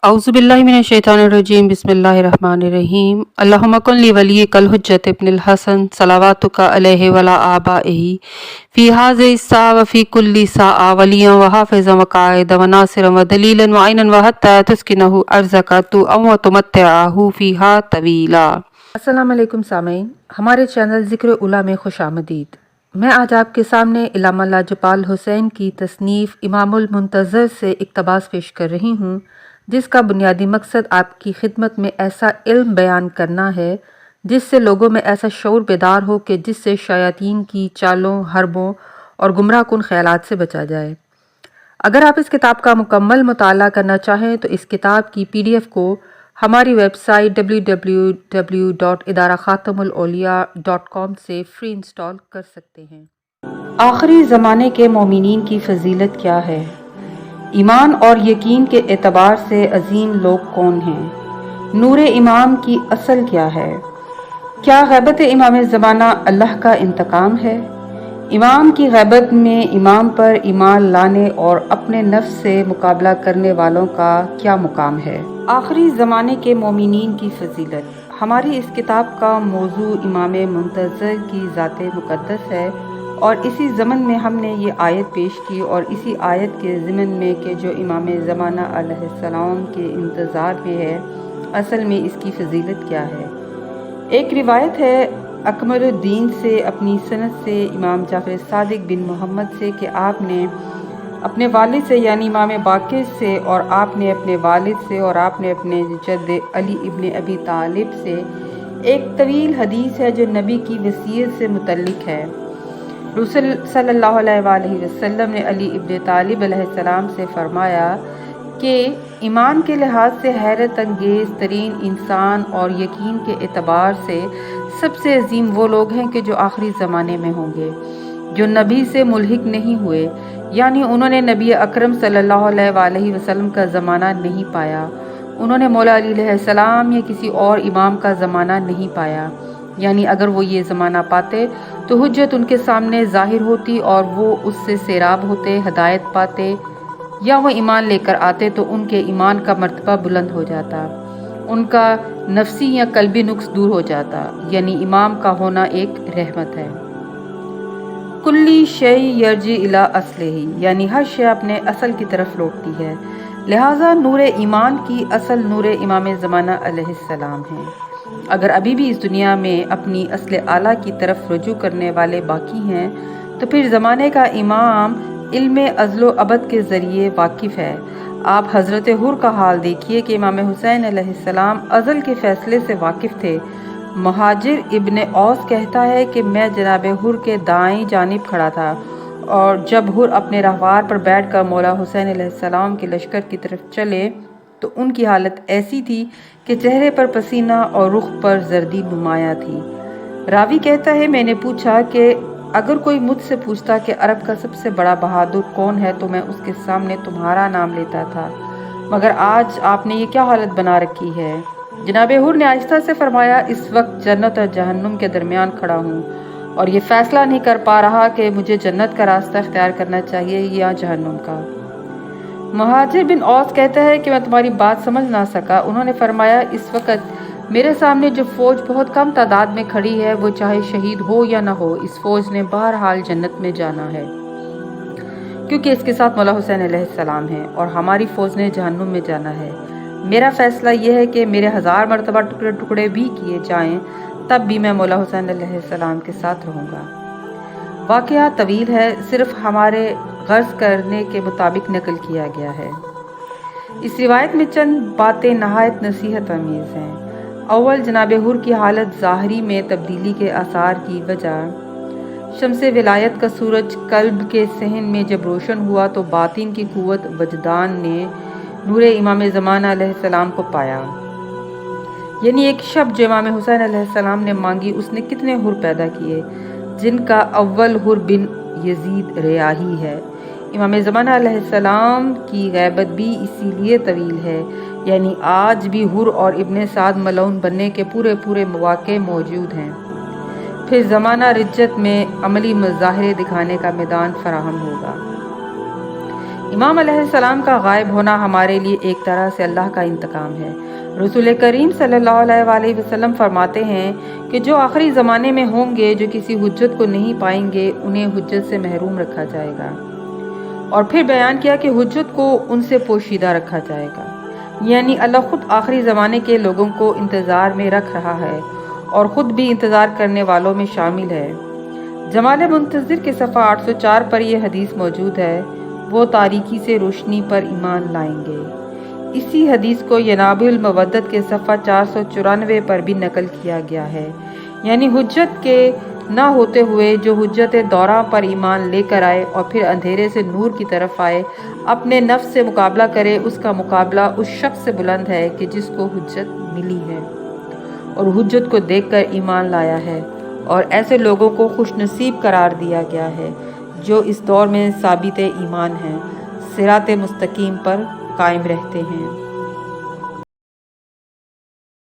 औज़ुबिल्लाहि मिनश्शैतानिर्रजीम बिस्मिल्लाहिर्रहमानिर्रहीम अल्लाहुम्मा कुन ली वलिय्यिकल हुज्जत इब्निल हसन सलावातुका अलैहि वला आबाइही फ़ी हाज़िहि स्सा व फ़ी कुल्ली साआ वलिय्यन व हाफ़िज़न व क़ाइदन व नासिरन व दलीलन व ऐनन व हत्ता तुस्किनहु अर्ज़का व तुमत्तिअहु फ़ीहा तवीला। अस्सलाम वालेकुम सामीन, हमारे चैनल ज़िक्र उला में खुशामदीद। मैं आज आपके सामने इल्लामा लाजपाल हुसैन की तसनीफ़ इमामुल मुंतज़र से इक़्तिबास पेश कर रही हूँ, जिसका बुनियादी मकसद आपकी खिदमत में ऐसा इल्म बयान करना है जिससे लोगों में ऐसा शऊर बेदार हो कि जिससे शयातीन की चालों, हरबों और गुमराह कुन ख़यालात से बचा जाए। अगर आप इस किताब का मुकम्मल मुताला करना चाहें तो इस किताब की PDF को हमारी वेबसाइट www.idarakhatamulauliya.com से फ्री इंस्टॉल कर सकते हैं। आखिरी ज़माने के मोमिनीन की फजीलत क्या है? ईमान और यकीन के एतबार से अजीम लोग कौन हैं? नूरे इमाम की असल क्या है? क्या गैबत इमाम ज़माना अल्लाह का इंतकाम है? इमाम की गैबत में इमाम पर ईमान लाने और अपने नफ्स से मुकाबला करने वालों का क्या मुकाम है? आखिरी ज़माने के मोमिनीन की फजीलत। हमारी इस किताब का मौजू इमाम मुंतज़र की ज़ात मुक़द्दस है और इसी ज़मन में हमने ये आयत पेश की और इसी आयत के ज़िमन में कि जो इमाम ज़माना अलैहिस्सलाम के इंतज़ार में है, असल में इसकी फजीलत क्या है। एक रिवायत है अकमरुद्दीन से अपनी सनद से इमाम जाफ़र सादिक बिन मोहम्मद से कि आपने अपने वालिद से यानी इमाम बाक़िर से और आपने अपने वालिद से और आपने अपने जद्द अली इब्न अबी तालिब से एक तवील हदीस है जो नबी की वसीयत से मुतल्लिक है। रसूल सल्लल्लाहु अलैहि वसल्लम ने अली इब्न तालिब अलैहिस्सलाम से फरमाया कि ईमान के लिहाज से हैरत अंगेज़ तरीन इंसान और यकीन के एतबार से सबसे अजीम वो लोग हैं कि जो आखिरी ज़माने में होंगे, जो नबी से मुल्हिक नहीं हुए, यानी उन्होंने नबी अकरम सल्लल्लाहु अलैहि वसल्लम का ज़माना नहीं पाया, उन्होंने मौला अली अलैहिस्सलाम या किसी और इमाम का ज़माना नहीं पाया, यानी अगर वो ये ज़माना पाते तो हुज्जत उनके सामने ज़ाहिर होती और वो उससे सैराब होते, हदायत पाते, या वो ईमान लेकर आते तो उनके ईमान का मर्तबा बुलंद हो जाता, उनका नफसी या कल्बी नुक्स दूर हो जाता, यानी इमाम का होना एक रहमत है। कुल्ली शै यर्जी इला असलिही, यानी हर शय अपने असल की तरफ लौटती है, लिहाजा नूर ईमान की असल नूर इमाम ज़माना अलैहिस्सलाम है। अगर अभी भी इस दुनिया में अपनी असले आला की तरफ रुजू करने वाले बाकी हैं तो फिर ज़माने का इमाम इल्म अज़लो अबद के ज़रिए वाकिफ़ है। आप हज़रत हुर का हाल देखिए कि इमाम हुसैन अलैहिस्सलाम अज़ल के फ़ैसले से वाकिफ़ थे। मुहाजिर इब्न औस कहता है कि मैं जनाब हुर के दाएं जानिब खड़ा था और जब हुर अपने रहवार पर बैठकर मौला हुसैन अलैहिस्सलाम के लश्कर की तरफ चले तो उनकी हालत ऐसी थी कि चेहरे पर पसीना और रुख पर जर्दी नुमाया थी। रावी कहता है, मैंने पूछा कि अगर कोई मुझसे पूछता कि अरब का सबसे बड़ा बहादुर कौन है तो मैं उसके सामने तुम्हारा नाम लेता था, मगर आज आपने ये क्या हालत बना रखी है। जनाब हुर ने आहिस्ता से फरमाया, इस वक्त जन्नत और जहन्नुम के दरमियान खड़ा हूँ और ये फैसला नहीं कर पा रहा कि मुझे जन्नत का रास्ता इख्तियार करना चाहिए या जहन्नुम का। मुहाजिर बिन औस कहता है कि मैं तुम्हारी बात समझ ना सका। उन्होंने फरमाया, इस वक्त मेरे सामने जो फौज बहुत कम तादाद में खड़ी है वो चाहे शहीद हो या ना हो, इस फौज ने बहरहाल जन्नत में जाना है, क्योंकि इसके साथ मौला हुसैन अलैहिस्सलाम है, और हमारी फौज ने जहन्नुम में जाना है। मेरा फैसला यह है कि मेरे 1000 मरतबा टुकड़े टुकड़े भी किए जाएं तब भी मैं मौला हुसैन अलैहिस्सलाम के साथ रहूँगा। वाक़या तवील है, सिर्फ हमारे गर्ज करने के मुताबिक नकल किया गया है। इस रिवायत में चंद बातें नहायत नसीहत अमीज़ हैं। अव्वल, जनाब हुर की हालत ज़ाहरी में तब्दीली के आसार की वजह। शम्से विलायत का सूरज कल्ब के सहन में जब रोशन हुआ तो बातिन की कुव्वत वजदान ने नूर इमाम ज़माना अलैहिस्सलाम को पाया, यानी एक शब्द जो इमाम हुसैन अलैहिस्सलाम ने मांगी उसने कितने हुर पैदा किए, जिनका अव्वल हुर बिन यजीद रियाही है। इमाम ज़माना अलैहिस्सलाम की गैबत भी इसीलिए तवील है, यानी आज भी हुर और इब्ने साद मलऊन बनने के पूरे पूरे मौके मौजूद हैं। फिर ज़माना रिज्जत में अमली मज़ाहिरे दिखाने का मैदान फराहम होगा। इमाम अलैहिस्सलाम का गायब होना हमारे लिए एक तरह से अल्लाह का इंतकाम है। रसूल करीम सल्लल्लाहु अलैहि वसल्लम फरमाते हैं कि जो आखिरी ज़माने में होंगे, जो किसी हुज्जत को नहीं पाएंगे, उन्हें हुज्जत से महरूम रखा जाएगा। और फिर बयान किया कि हुज्जत को उनसे पोशीदा रखा जाएगा, यानी अल्लाह खुद आखिरी ज़माने के लोगों को इंतज़ार में रख रहा है और ख़ुद भी इंतज़ार करने वालों में शामिल है। जमाल मुंतज़िर के सफ़ा 804 पर यह हदीस मौजूद है, वो तारीकी से रोशनी पर ईमान लाएंगे। इसी हदीस को यनाबुल मवद्दत के सफ़ा 494 पर भी नकल किया गया है, यानी हुज्जत के ना होते हुए जो हुज्जत दौरा पर ईमान लेकर आए और फिर अंधेरे से नूर की तरफ आए, अपने नफ्स से मुकाबला करे, उसका मुकाबला उस शख्स से बुलंद है कि जिसको हुज्जत मिली है और हुज्जत को देखकर ईमान लाया है। और ऐसे लोगों को खुशनसीब करार दिया गया है जो इस दौर में साबित ईमान हैं, सिरात मुस्तकीम पर कायम रहते हैं।